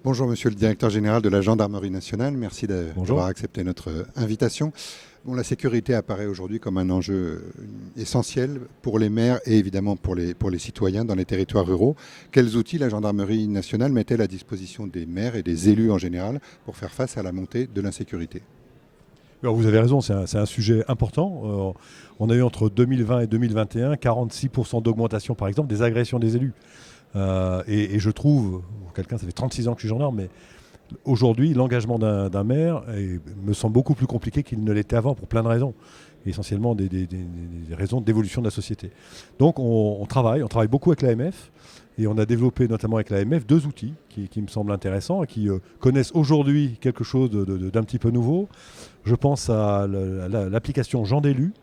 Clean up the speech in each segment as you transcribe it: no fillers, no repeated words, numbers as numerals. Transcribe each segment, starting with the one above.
Bonjour Monsieur le Directeur Général de la Gendarmerie Nationale, merci d'avoir accepté notre invitation. Bon, la sécurité apparaît aujourd'hui comme un enjeu essentiel pour les maires et évidemment pour les citoyens dans les territoires ruraux. Quels outils la Gendarmerie Nationale met-elle à disposition des maires et des élus en général pour faire face à la montée de l'insécurité ? Alors vous avez raison, c'est un sujet important. On a eu entre 2020 et 2021 46% d'augmentation par exemple des agressions des élus. Et je trouve, ça fait 36 ans que je suis gendarme, mais aujourd'hui l'engagement d'un maire me semble beaucoup plus compliqué qu'il ne l'était avant pour plein de raisons. Essentiellement des raisons d'évolution de la société. Donc on travaille beaucoup avec l'AMF. Et on a développé notamment avec l'AMF 2 outils qui me semblent intéressants et qui connaissent aujourd'hui quelque chose d'un petit peu nouveau. Je pense à l'application Jean d'élu.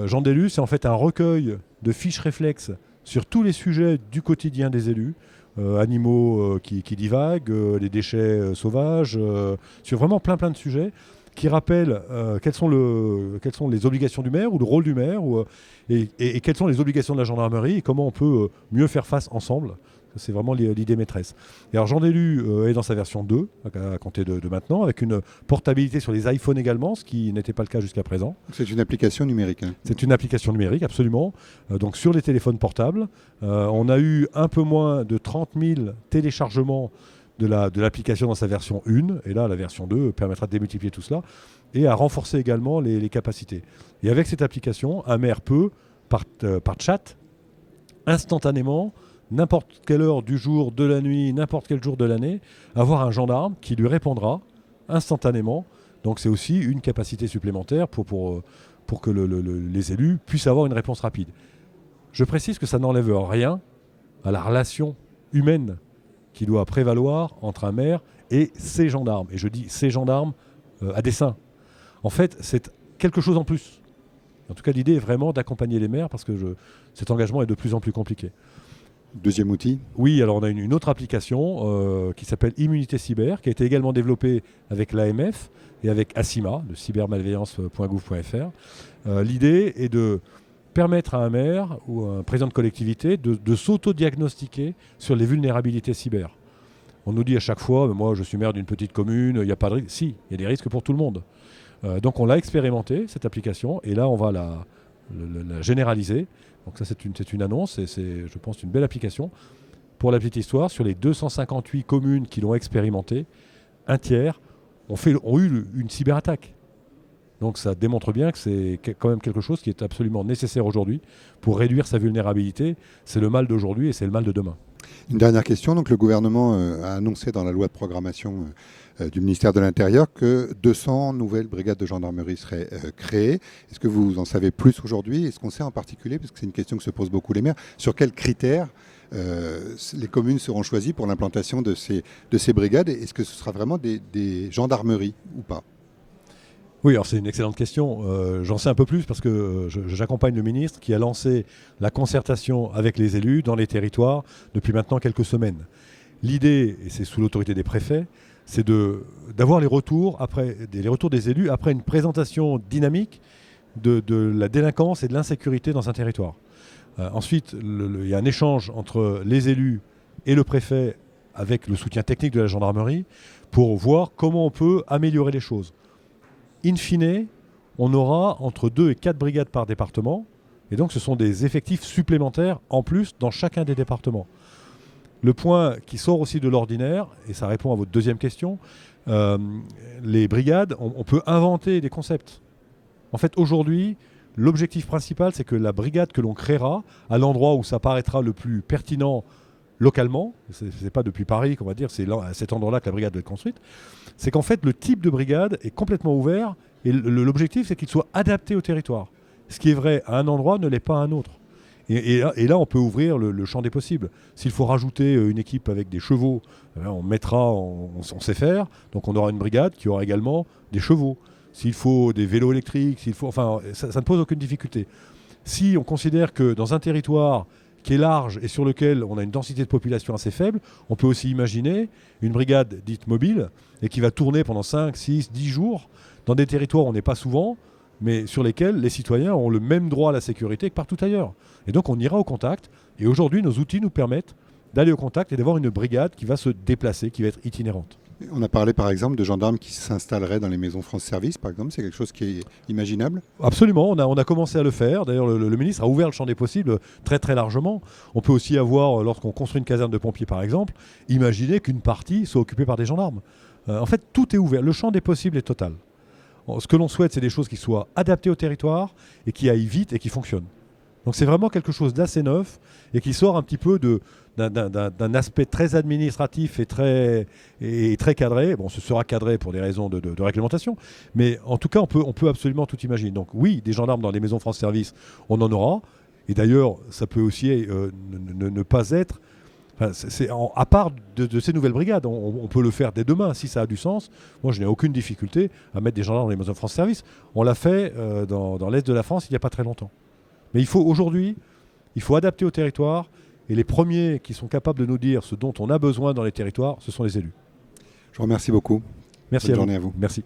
Jean d'élu, c'est en fait un recueil de fiches réflexes sur tous les sujets du quotidien des élus. Animaux qui divaguent, les déchets sauvages, sur vraiment plein de sujets qui rappellent quelles sont les obligations du maire ou le rôle du maire et quelles sont les obligations de la gendarmerie et comment on peut mieux faire face ensemble. C'est vraiment l'idée maîtresse. Et alors Jean d'élu est dans sa version 2, à compter de maintenant, avec une portabilité sur les iPhones également, ce qui n'était pas le cas jusqu'à présent. C'est une application numérique. C'est une application numérique, absolument. Donc sur les téléphones portables. On a eu un peu moins de 30 000 téléchargements de l'application dans sa version 1. Et là, la version 2 permettra de démultiplier tout cela et à renforcer également les capacités. Et avec cette application, un maire peut, par chat, instantanément, n'importe quelle heure du jour, de la nuit, n'importe quel jour de l'année, avoir un gendarme qui lui répondra instantanément. Donc c'est aussi une capacité supplémentaire pour que les élus puissent avoir une réponse rapide. Je précise que ça n'enlève rien à la relation humaine qui doit prévaloir entre un maire et ses gendarmes. Et je dis ses gendarmes à dessein. En fait, c'est quelque chose en plus. En tout cas, l'idée est vraiment d'accompagner les maires parce que cet engagement est de plus en plus compliqué. Deuxième outil ? Oui, alors on a une autre application qui s'appelle Immunité Cyber, qui a été également développée avec l'AMF et avec ACIMA, de cybermalveillance.gouv.fr. L'idée est de permettre à un maire ou un président de collectivité de s'auto-diagnostiquer sur les vulnérabilités cyber. On nous dit à chaque fois, moi je suis maire d'une petite commune, il n'y a pas de risque. Si, il y a des risques pour tout le monde. Donc on l'a expérimenté, cette application, et là on va la généraliser. Donc ça c'est une annonce et c'est, je pense, une belle application. Pour la petite histoire, sur les 258 communes qui l'ont expérimenté, un tiers ont eu une cyberattaque. Donc ça démontre bien que c'est quand même quelque chose qui est absolument nécessaire aujourd'hui pour réduire sa vulnérabilité. C'est le mal d'aujourd'hui et c'est le mal de demain. Une dernière question. Donc le gouvernement a annoncé dans la loi de programmation du ministère de l'Intérieur que 200 nouvelles brigades de gendarmerie seraient créées. Est-ce que vous en savez plus aujourd'hui ? Est-ce qu'on sait en particulier, parce que c'est une question que se posent beaucoup les maires, sur quels critères les communes seront choisies pour l'implantation de ces brigades ? Est-ce que ce sera vraiment des gendarmeries ou pas ? Oui, alors c'est une excellente question. J'en sais un peu plus parce que j'accompagne le ministre qui a lancé la concertation avec les élus dans les territoires depuis maintenant quelques semaines. L'idée, et c'est sous l'autorité des préfets, c'est d'avoir les retours des élus après une présentation dynamique de la délinquance et de l'insécurité dans un territoire. Ensuite, il y a un échange entre les élus et le préfet avec le soutien technique de la gendarmerie pour voir comment on peut améliorer les choses. In fine, on aura entre 2 et 4 brigades par département, et donc ce sont des effectifs supplémentaires en plus dans chacun des départements. Le point qui sort aussi de l'ordinaire, et ça répond à votre deuxième question, les brigades, on peut inventer des concepts. En fait, aujourd'hui, l'objectif principal, c'est que la brigade que l'on créera, à l'endroit où ça paraîtra le plus pertinent localement, c'est pas depuis Paris qu'on va dire, c'est à cet endroit-là que la brigade doit être construite, c'est qu'en fait le type de brigade est complètement ouvert et l'objectif c'est qu'il soit adapté au territoire. Ce qui est vrai à un endroit ne l'est pas à un autre. Et là on peut ouvrir le champ des possibles. S'il faut rajouter une équipe avec des chevaux, on mettra, on sait faire, donc on aura une brigade qui aura également des chevaux. S'il faut des vélos électriques, ça ne pose aucune difficulté. Si on considère que dans un territoire qui est large et sur lequel on a une densité de population assez faible, on peut aussi imaginer une brigade dite mobile et qui va tourner pendant 5, 6, 10 jours dans des territoires où on n'est pas souvent, mais sur lesquels les citoyens ont le même droit à la sécurité que partout ailleurs. Et donc on ira au contact. Et aujourd'hui, nos outils nous permettent d'aller au contact et d'avoir une brigade qui va se déplacer, qui va être itinérante. On a parlé par exemple de gendarmes qui s'installeraient dans les maisons France Service, par exemple. C'est quelque chose qui est imaginable? Absolument, on a commencé à le faire. D'ailleurs, le ministre a ouvert le champ des possibles très très largement. On peut aussi avoir, lorsqu'on construit une caserne de pompiers par exemple, imaginer qu'une partie soit occupée par des gendarmes. En fait, tout est ouvert. Le champ des possibles est total. Ce que l'on souhaite, c'est des choses qui soient adaptées au territoire et qui aillent vite et qui fonctionnent. Donc c'est vraiment quelque chose d'assez neuf et qui sort un petit peu d'un aspect très administratif et très cadré. Bon, ce sera cadré pour des raisons de réglementation, mais en tout cas, on peut absolument tout imaginer. Donc oui, des gendarmes dans les maisons France Service, on en aura. Et d'ailleurs, ça peut aussi ne pas être... Enfin, à part de ces nouvelles brigades, on peut le faire dès demain, si ça a du sens. Moi, je n'ai aucune difficulté à mettre des gendarmes dans les maisons France Service. On l'a fait dans l'Est de la France il n'y a pas très longtemps. Mais aujourd'hui, il faut adapter au territoire. Et les premiers qui sont capables de nous dire ce dont on a besoin dans les territoires, ce sont les élus. Je vous remercie beaucoup. Merci. Bonne journée à vous. Merci.